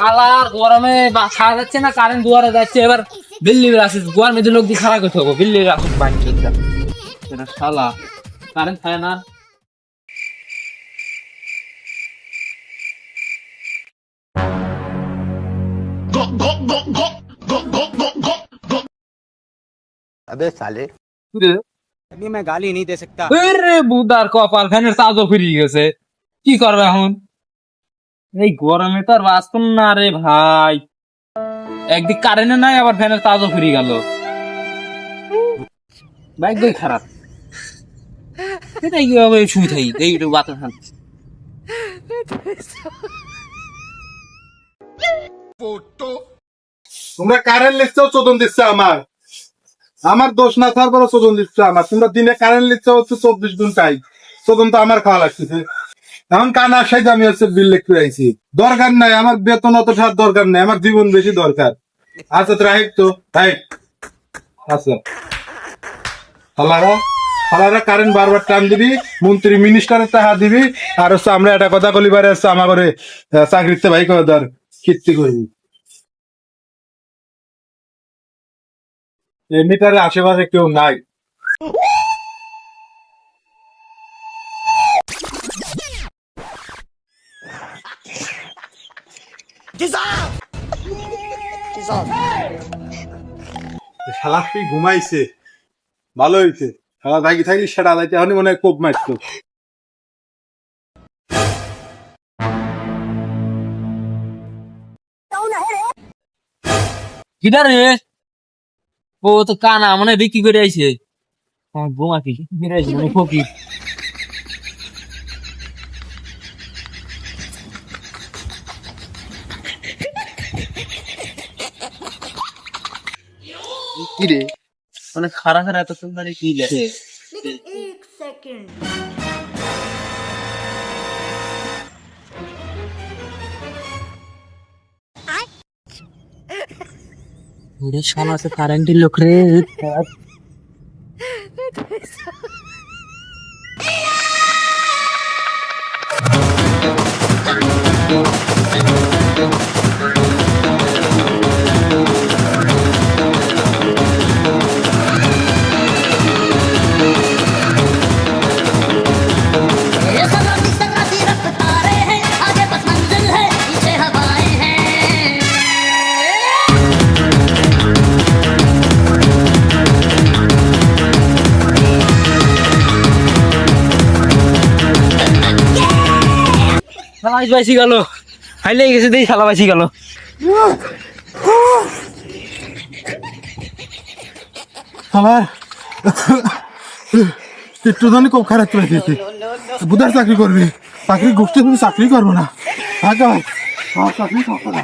শালার গরমে ছাড়া যাচ্ছে না, কারেন্ট দুয়ারে যাচ্ছে। এবার বিল্লির আসিস গরমে লোক দিয়ে খারাপ করতে হবে, বিল্লির আসুক বাড়ি শালা কারেন্ট থাকে না। अबे साले अभी मैं गाली नहीं दे सकता। বুদার কপাল, ফ্যানের চার্জও ফিরিয়ে গেছে, কি করবে এখন? এই গরমে তো আর বাঁচতাম না রে ভাই। একদিক কারেন্ট নাই, আবার ফ্যানের চার্জও ফিরিয়ে গেল, বাইক বই খারাপ। এটাই কিভাবে শুই থাকি এই বাতাস খাচ্ছি। তোমরা কারেন্ট লিখছো, চোদন দিচ্ছে আমার। আমার দোষ না, তারপরে চোদন দিচ্ছে আমার। তোমরা দিনে কারেন্ট লিখছো হচ্ছে 24 ঘন্টায়, চোদন তো আমার খাওয়া লাগতেছে। এখন কানা সাইজ আমি হচ্ছে বিল লিখতে আইছি। দরকার নাই আমার বেতন, অত সার দরকার নাই, আমার জীবন বেশি দরকার। আচ্ছা তো রাইট, তো রাইট। আচ্ছা হালারা কারেন্ট বারবার টান দিবি, মন্ত্রী মিনিস্টারের টাকা দিবি, আর হচ্ছে আমরা একটা কথা কলিবারে হচ্ছে আমার ঘরে চাকরিতে ভাই করে ধর কীর্তি করবি। এই মিটারের আশেপাশে কেউ নাই। শালা তুই ঘুমাইছে, ভালো হয়েছে। শালা জাগি থাকলি সেটা আলাইতে এখনই মনে হয় কোপ মারতো। কিটা রে? ও তো কানা মনে বিক্রি করে আইছে। বোমা কি বেড়ে আইছে মানে ফকির। কি রে মানে খারা খারা এত সুন্দর কি লাগে? एक सेकंड ওরে শালা সে কারেন্টের লোক রে। ये सनदी रफ्तारे हैं, आगे बस मंजिल है, पीछे हवाएं हैं। শালা বাইসি গেল, হাইলে গেছে দেই, শালা বাইসি গেল। আমার একটু জানি খুব খারাপ করে দিয়েছি। বুধার চাকরি করবি, চাকরি গোষ্ঠী তুমি চাকরি করবো না। আগে চাকরি করবো না।